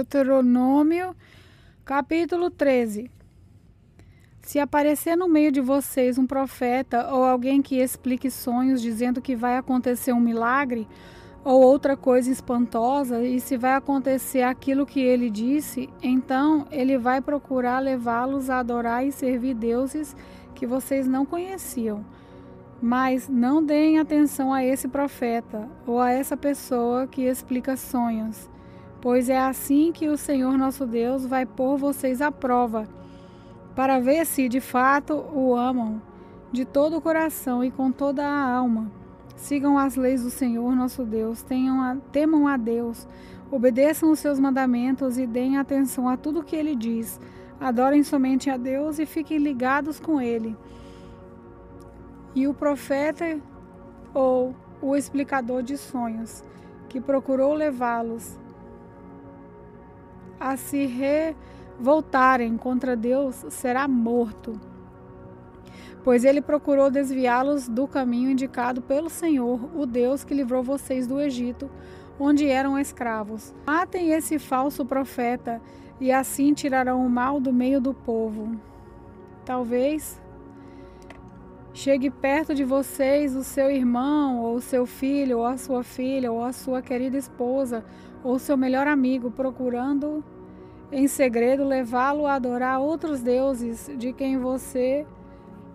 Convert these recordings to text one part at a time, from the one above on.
Deuteronômio, capítulo 13. Se aparecer no meio de vocês um profeta ou alguém que explique sonhos dizendo que vai acontecer um milagre ou outra coisa espantosa, e se vai acontecer aquilo que ele disse, então ele vai procurar levá-los a adorar e servir deuses que vocês não conheciam. Mas não deem atenção a esse profeta ou a essa pessoa que explica sonhos, pois é assim que o Senhor nosso Deus vai pôr vocês à prova, para ver se de fato o amam de todo o coração e com toda a alma. Sigam as leis do Senhor nosso Deus, temam a Deus, obedeçam os seus mandamentos e deem atenção a tudo que ele diz. Adorem somente a Deus e fiquem ligados com ele. E o profeta ou o explicador de sonhos, que procurou levá-los a se revoltarem contra Deus, será morto, pois ele procurou desviá-los do caminho indicado pelo Senhor, o Deus que livrou vocês do Egito, onde eram escravos. Matem esse falso profeta e assim tirarão o mal do meio do povo. Talvez chegue perto de vocês o seu irmão, ou o seu filho, ou a sua filha, ou a sua querida esposa, ou seu melhor amigo, procurando em segredo levá-lo a adorar outros deuses de quem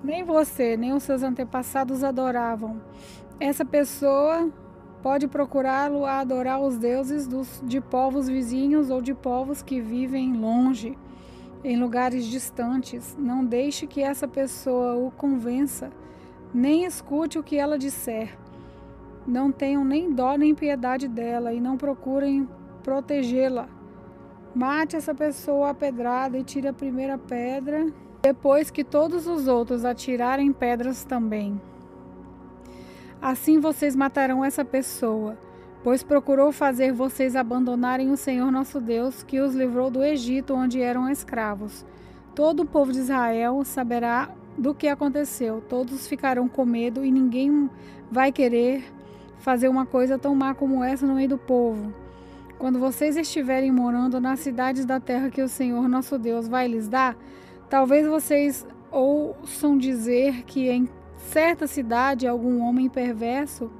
nem os seus antepassados adoravam. Essa pessoa pode procurá-lo a adorar os deuses de povos vizinhos ou de povos que vivem longe, em lugares distantes. Não deixe que essa pessoa o convença, nem escute o que ela disser. Não tenham nem dó nem piedade dela e não procurem protegê-la. Mate essa pessoa à pedrada e tire a primeira pedra, depois que todos os outros atirarem pedras também. Assim vocês matarão essa pessoa, pois procurou fazer vocês abandonarem o Senhor nosso Deus, que os livrou do Egito, onde eram escravos. Todo o povo de Israel saberá do que aconteceu. Todos ficarão com medo e ninguém vai querer fazer uma coisa tão má como essa no meio do povo. Quando vocês estiverem morando nas cidades da terra que o Senhor nosso Deus vai lhes dar, talvez vocês ouçam dizer que em certa cidade algum homem perverso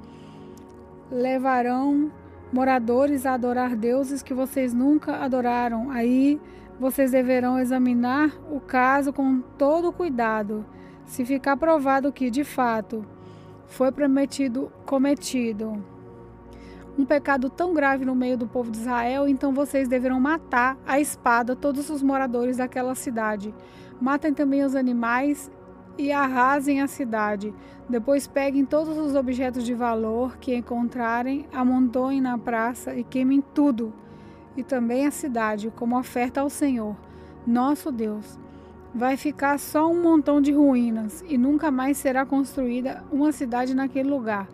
levarão moradores a adorar deuses que vocês nunca adoraram. Aí vocês deverão examinar o caso com todo cuidado. Se ficar provado que, de fato, foi cometido um pecado tão grave no meio do povo de Israel, então vocês deverão matar à espada todos os moradores daquela cidade. Matem também os animais e arrasem a cidade. Depois peguem todos os objetos de valor que encontrarem, amontoem na praça e queimem tudo, e também a cidade, como oferta ao Senhor, nosso Deus. Vai ficar só um montão de ruínas, e nunca mais será construída uma cidade naquele lugar.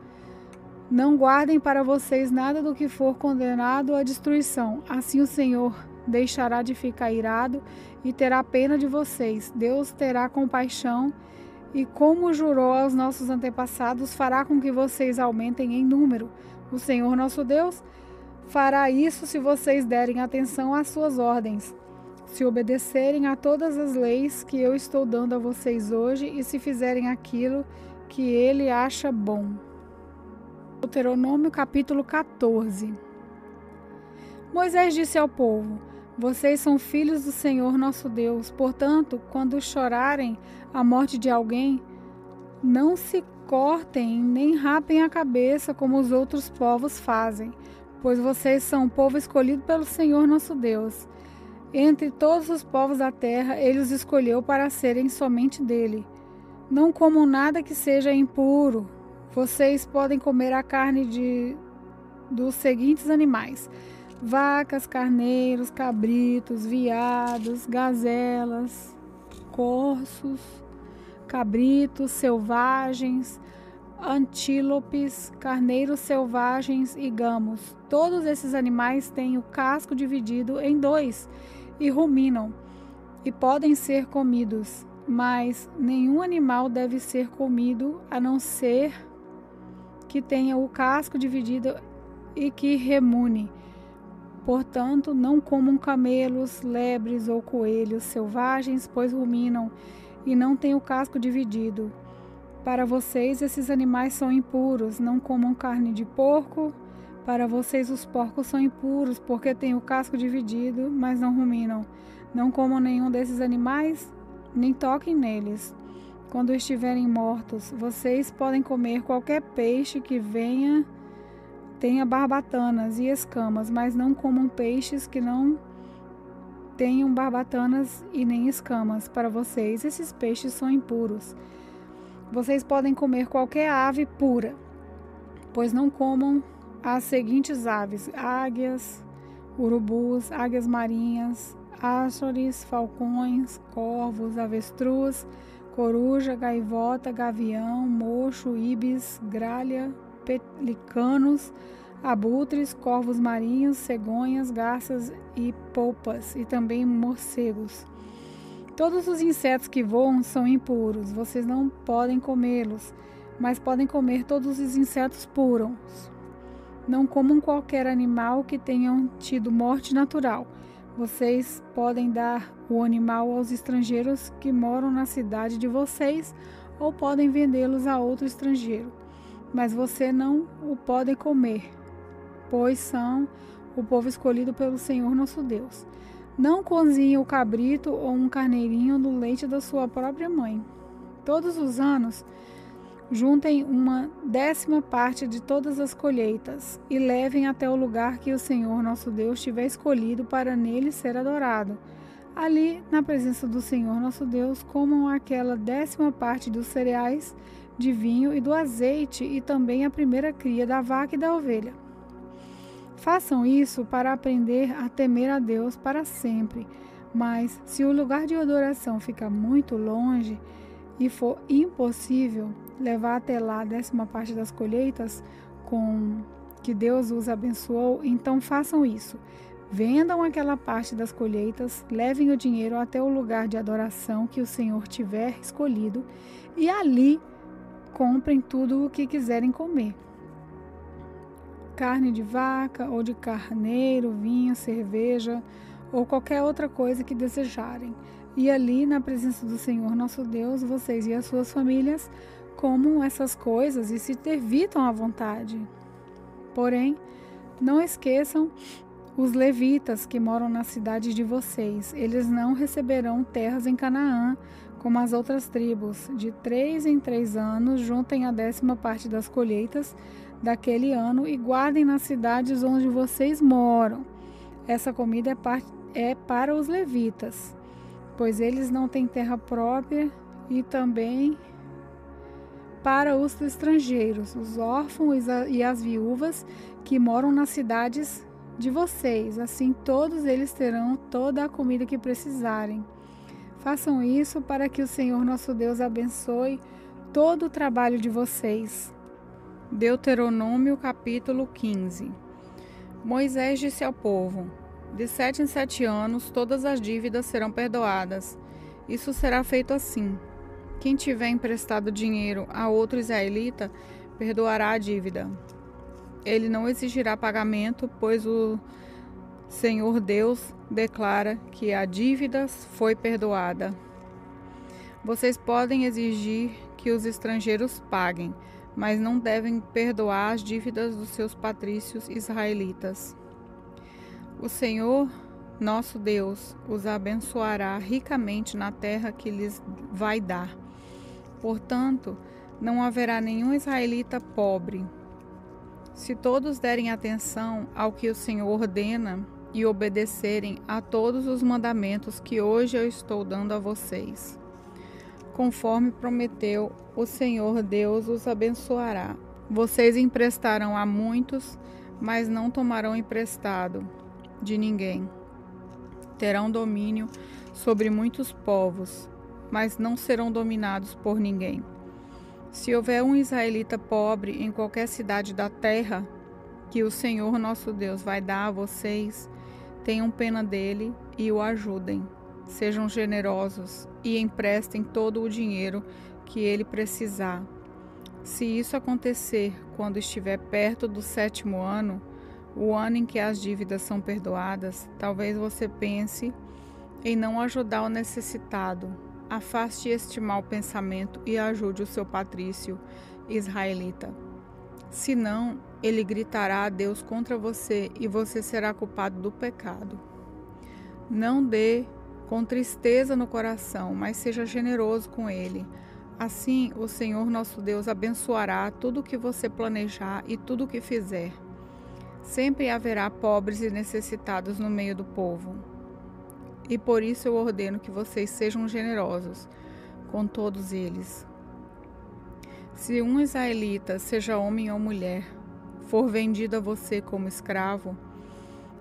Não guardem para vocês nada do que for condenado à destruição. Assim o Senhor deixará de ficar irado e terá pena de vocês. Deus terá compaixão e, como jurou aos nossos antepassados, fará com que vocês aumentem em número. O Senhor nosso Deus fará isso se vocês derem atenção às suas ordens, se obedecerem a todas as leis que eu estou dando a vocês hoje e se fizerem aquilo que ele acha bom. Deuteronômio capítulo 14. Moisés disse ao povo: vocês são filhos do Senhor nosso Deus, portanto, quando chorarem a morte de alguém, não se cortem nem rapem a cabeça como os outros povos fazem, pois vocês são um povo escolhido pelo Senhor nosso Deus. Entre todos os povos da terra, ele os escolheu para serem somente dele. Não comam nada que seja impuro. Vocês podem comer a carne dos seguintes animais: vacas, carneiros, cabritos, veados, gazelas, corços, cabritos selvagens, antílopes, carneiros selvagens e gamos. Todos esses animais têm o casco dividido em dois e ruminam, e podem ser comidos, mas nenhum animal deve ser comido a não ser que tenha o casco dividido e que remune, Portanto, não comam camelos, lebres ou coelhos selvagens, pois ruminam e não têm o casco dividido. Para vocês, esses animais são impuros. Não comam carne de porco. Para vocês, os porcos são impuros, porque têm o casco dividido, mas não ruminam. Não comam nenhum desses animais, nem toquem neles. Quando estiverem mortos, vocês podem comer qualquer peixe que tenha barbatanas e escamas, mas não comam peixes que não tenham barbatanas e nem escamas. Para vocês, esses peixes são impuros. Vocês podem comer qualquer ave pura, pois não comam as seguintes aves: águias, urubus, águias marinhas, ástores, falcões, corvos, avestruz, coruja, gaivota, gavião, mocho, ibis, gralha, pelicanos, abutres, corvos marinhos, cegonhas, garças e polpas, e também morcegos. Todos os insetos que voam são impuros. Vocês não podem comê-los, mas podem comer todos os insetos puros. Não comam qualquer animal que tenham tido morte natural. Vocês podem dar o animal aos estrangeiros que moram na cidade de vocês, ou podem vendê-los a outro estrangeiro. Mas você não o pode comer, pois são o povo escolhido pelo Senhor nosso Deus. Não cozinhe o cabrito ou um carneirinho no leite da sua própria mãe. Todos os anos, juntem 1/10 parte de todas as colheitas e levem até o lugar que o Senhor nosso Deus tiver escolhido para nele ser adorado. Ali, na presença do Senhor nosso Deus, comam aquela 10ª parte dos cereais, de vinho e do azeite, e também a primeira cria da vaca e da ovelha. Façam isso para aprender a temer a Deus para sempre. Mas, se o lugar de adoração ficar muito longe e for impossível levar até lá a 10ª parte das colheitas com que Deus os abençoou, então façam isso. Vendam aquela parte das colheitas, levem o dinheiro até o lugar de adoração que o Senhor tiver escolhido e ali comprem tudo o que quiserem comer. Carne de vaca ou de carneiro, vinho, cerveja ou qualquer outra coisa que desejarem. E ali, na presença do Senhor nosso Deus, vocês e as suas famílias comam essas coisas e se divirtam à vontade. Porém, não esqueçam os levitas que moram na cidade de vocês. Eles não receberão terras em Canaã, como as outras tribos. De 3 em 3 anos, juntem a 10ª parte das colheitas daquele ano e guardem nas cidades onde vocês moram. Essa comida é para os levitas, pois eles não têm terra própria, e também para os estrangeiros, os órfãos e as viúvas que moram nas cidades de vocês. Assim todos eles terão toda a comida que precisarem. Façam isso para que o Senhor nosso Deus abençoe todo o trabalho de vocês. Deuteronômio capítulo 15. Moisés disse ao povo: de 7 em 7 anos todas as dívidas serão perdoadas. Isso será feito assim: quem tiver emprestado dinheiro a outro israelita, perdoará a dívida. Ele não exigirá pagamento, pois o Senhor Deus declara que a dívida foi perdoada. Vocês podem exigir que os estrangeiros paguem, mas não devem perdoar as dívidas dos seus patrícios israelitas. O Senhor, nosso Deus, os abençoará ricamente na terra que lhes vai dar. Portanto, não haverá nenhum israelita pobre. Se todos derem atenção ao que o Senhor ordena e obedecerem a todos os mandamentos que hoje eu estou dando a vocês, conforme prometeu, o Senhor Deus os abençoará. Vocês emprestarão a muitos, mas não tomarão emprestado de ninguém. Terão domínio sobre muitos povos, mas não serão dominados por ninguém. Se houver um israelita pobre em qualquer cidade da terra que o Senhor nosso Deus vai dar a vocês, tenham pena dele e o ajudem. Sejam generosos e emprestem todo o dinheiro que ele precisar. Se isso acontecer quando estiver perto do 7º ano, o ano em que as dívidas são perdoadas, talvez você pense em não ajudar o necessitado. Afaste este mau pensamento e ajude o seu patrício israelita. Senão, ele gritará a Deus contra você e você será culpado do pecado. Não dê com tristeza no coração, mas seja generoso com ele. Assim, o Senhor nosso Deus abençoará tudo o que você planejar e tudo o que fizer. Sempre haverá pobres e necessitados no meio do povo. E por isso eu ordeno que vocês sejam generosos com todos eles. Se um israelita, seja homem ou mulher, for vendido a você como escravo,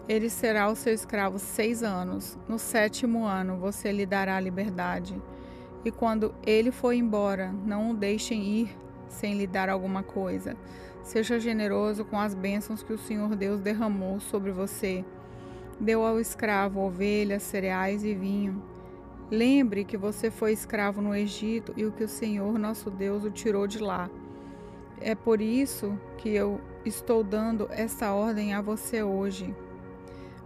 ele será o seu escravo 6 anos. No 7º ano você lhe dará liberdade. E quando ele for embora, não o deixem ir sem lhe dar alguma coisa. Seja generoso com as bênçãos que o Senhor Deus derramou sobre você. Deu ao escravo ovelhas, cereais e vinho. Lembre que você foi escravo no Egito e o que o Senhor nosso Deus o tirou de lá. É por isso que eu estou dando esta ordem a você hoje.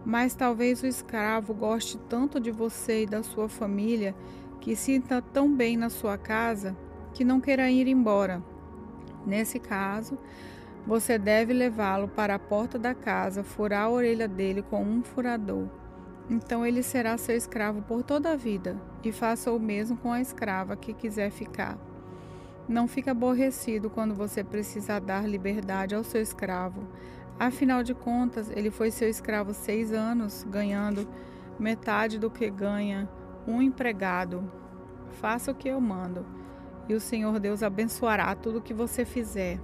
Mas talvez o escravo goste tanto de você e da sua família, que sinta tão bem na sua casa, que não queira ir embora. Nesse caso, você deve levá-lo para a porta da casa, furar a orelha dele com um furador. Então ele será seu escravo por toda a vida, e faça o mesmo com a escrava que quiser ficar. Não fique aborrecido quando você precisar dar liberdade ao seu escravo. Afinal de contas, ele foi seu escravo 6 anos, ganhando metade do que ganha um empregado. Faça o que eu mando, e o Senhor Deus abençoará tudo o que você fizer.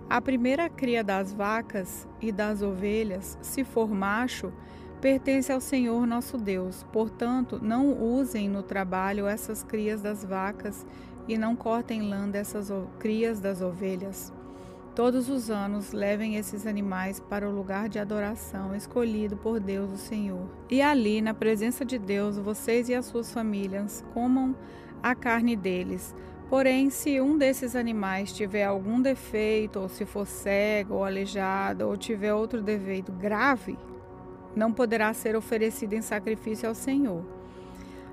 A primeira cria das vacas e das ovelhas, se for macho, pertence ao Senhor nosso Deus. Portanto, não usem no trabalho essas crias das vacas e não cortem lã dessas crias das ovelhas. Todos os anos levem esses animais para o lugar de adoração escolhido por Deus o Senhor. E ali, na presença de Deus, vocês e as suas famílias comam a carne deles. Porém, se um desses animais tiver algum defeito, ou se for cego ou aleijado, ou tiver outro defeito grave, não poderá ser oferecido em sacrifício ao Senhor.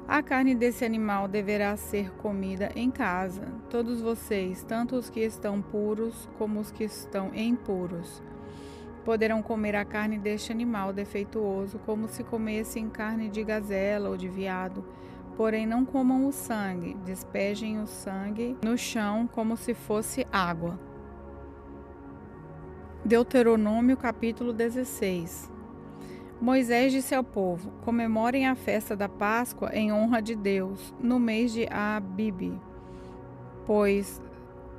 A carne desse animal deverá ser comida em casa. Todos vocês, tanto os que estão puros como os que estão impuros, poderão comer a carne deste animal defeituoso, como se comessem carne de gazela ou de veado. Porém, não comam o sangue, despejem o sangue no chão como se fosse água. Deuteronômio capítulo 16. Moisés disse ao povo: comemorem a festa da Páscoa em honra de Deus, no mês de Abibe, pois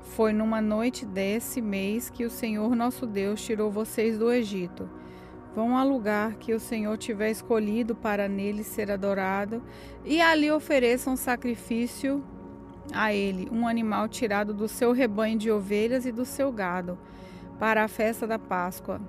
foi numa noite desse mês que o Senhor nosso Deus tirou vocês do Egito. Vão ao lugar que o Senhor tiver escolhido para nele ser adorado, e ali ofereçam sacrifício a ele, um animal tirado do seu rebanho de ovelhas e do seu gado, para a festa da Páscoa.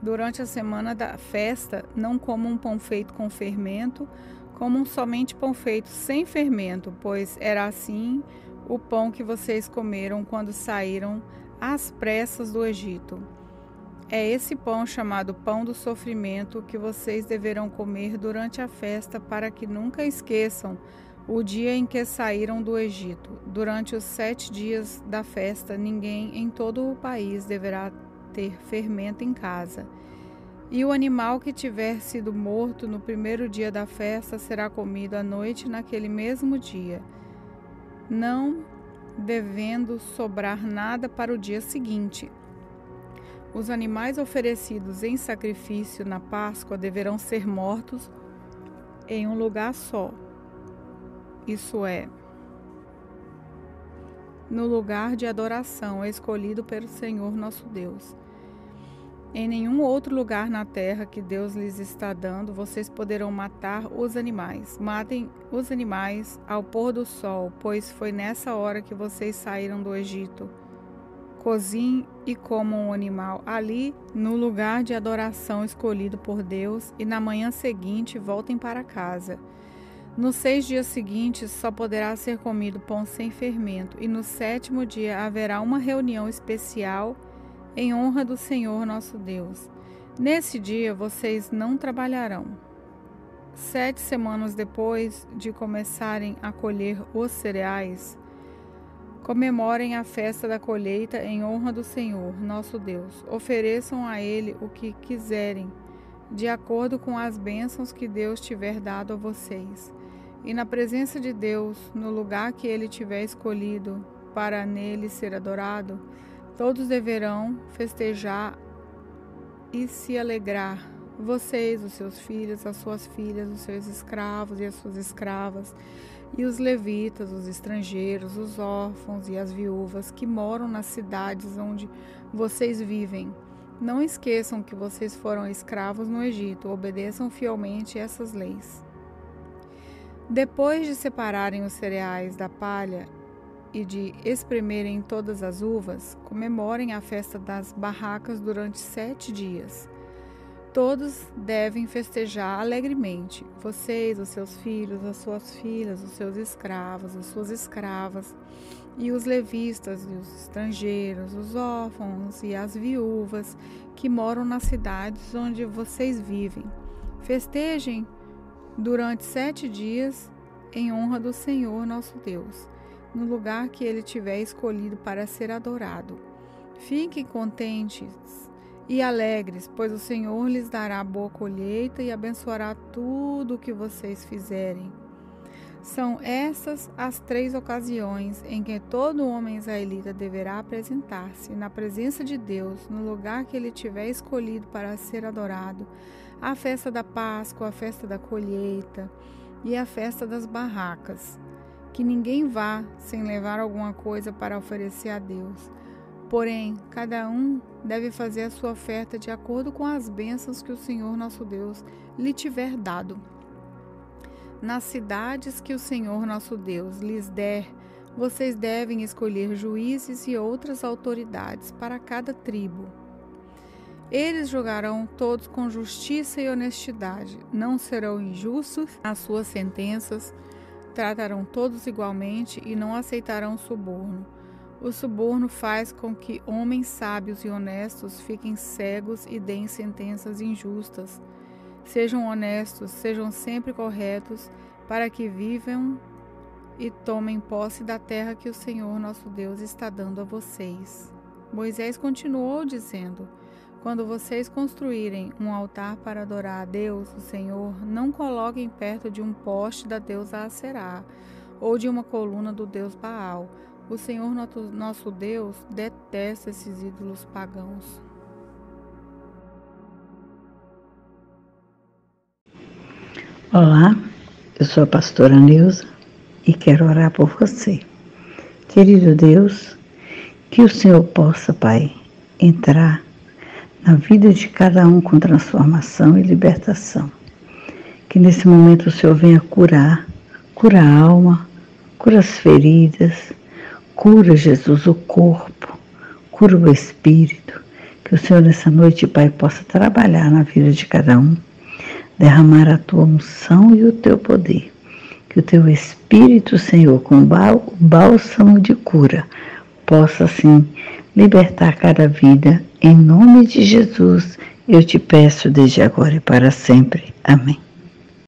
Durante a semana da festa, não comam pão feito com fermento, comam somente pão feito sem fermento, pois era assim o pão que vocês comeram quando saíram às pressas do Egito. É esse pão chamado pão do sofrimento que vocês deverão comer durante a festa, para que nunca esqueçam o dia em que saíram do Egito. Durante os 7 dias da festa, ninguém em todo o país deverá ter fermento em casa. E o animal que tiver sido morto no primeiro dia da festa será comido à noite naquele mesmo dia, não devendo sobrar nada para o dia seguinte. Os animais oferecidos em sacrifício na Páscoa deverão ser mortos em um lugar só, isso é, no lugar de adoração escolhido pelo Senhor nosso Deus. Em nenhum outro lugar na terra que Deus lhes está dando, vocês poderão matar os animais. Matem os animais ao pôr do sol, pois foi nessa hora que vocês saíram do Egito. Cozinhem e comam o animal ali, no lugar de adoração escolhido por Deus, e na manhã seguinte voltem para casa. Nos 6 dias seguintes só poderá ser comido pão sem fermento, e no 7º dia haverá uma reunião especial em honra do Senhor nosso Deus. Nesse dia vocês não trabalharão. 7 semanas depois de começarem a colher os cereais, comemorem a festa da colheita em honra do Senhor nosso Deus. Ofereçam a Ele o que quiserem, de acordo com as bênçãos que Deus tiver dado a vocês. E na presença de Deus, no lugar que Ele tiver escolhido para nele ser adorado, todos deverão festejar e se alegrar. Vocês, os seus filhos, as suas filhas, os seus escravos e as suas escravas, e os levitas, os estrangeiros, os órfãos e as viúvas que moram nas cidades onde vocês vivem. Não esqueçam que vocês foram escravos no Egito. Obedeçam fielmente essas leis. Depois de separarem os cereais da palha e de espremerem todas as uvas, comemorem a festa das barracas durante 7 dias. Todos devem festejar alegremente. Vocês, os seus filhos, as suas filhas, os seus escravos, as suas escravas, e os levitas e os estrangeiros, os órfãos e as viúvas que moram nas cidades onde vocês vivem. Festejem durante 7 dias em honra do Senhor nosso Deus, no lugar que Ele tiver escolhido para ser adorado. Fiquem contentes e alegres, pois o Senhor lhes dará boa colheita e abençoará tudo o que vocês fizerem. São essas as 3 ocasiões em que todo homem israelita deverá apresentar-se na presença de Deus, no lugar que Ele tiver escolhido para ser adorado: a festa da Páscoa, a festa da colheita e a festa das barracas. Que ninguém vá sem levar alguma coisa para oferecer a Deus. Porém, cada um deve fazer a sua oferta de acordo com as bênçãos que o Senhor nosso Deus lhe tiver dado. Nas cidades que o Senhor nosso Deus lhes der, vocês devem escolher juízes e outras autoridades para cada tribo. Eles julgarão todos com justiça e honestidade, não serão injustos nas suas sentenças, tratarão todos igualmente e não aceitarão suborno. O suborno faz com que homens sábios e honestos fiquem cegos e deem sentenças injustas. Sejam honestos, sejam sempre corretos, para que vivam e tomem posse da terra que o Senhor nosso Deus está dando a vocês. Moisés continuou dizendo: quando vocês construírem um altar para adorar a Deus, o Senhor, não coloquem perto de um poste da deusa Aserá ou de uma coluna do deus Baal. O Senhor nosso Deus detesta esses ídolos pagãos. Olá, eu sou a pastora Neuza e quero orar por você. Querido Deus, que o Senhor possa, Pai, entrar na vida de cada um com transformação e libertação. Que nesse momento o Senhor venha curar a alma, cura as feridas, cura, Jesus, o corpo, cura o espírito. Que o Senhor nessa noite, Pai, possa trabalhar na vida de cada um, derramar a tua unção e o teu poder. Que o teu Espírito, Senhor, com o bálsamo de cura, possa, assim, libertar cada vida. Em nome de Jesus, eu te peço desde agora e para sempre. Amém.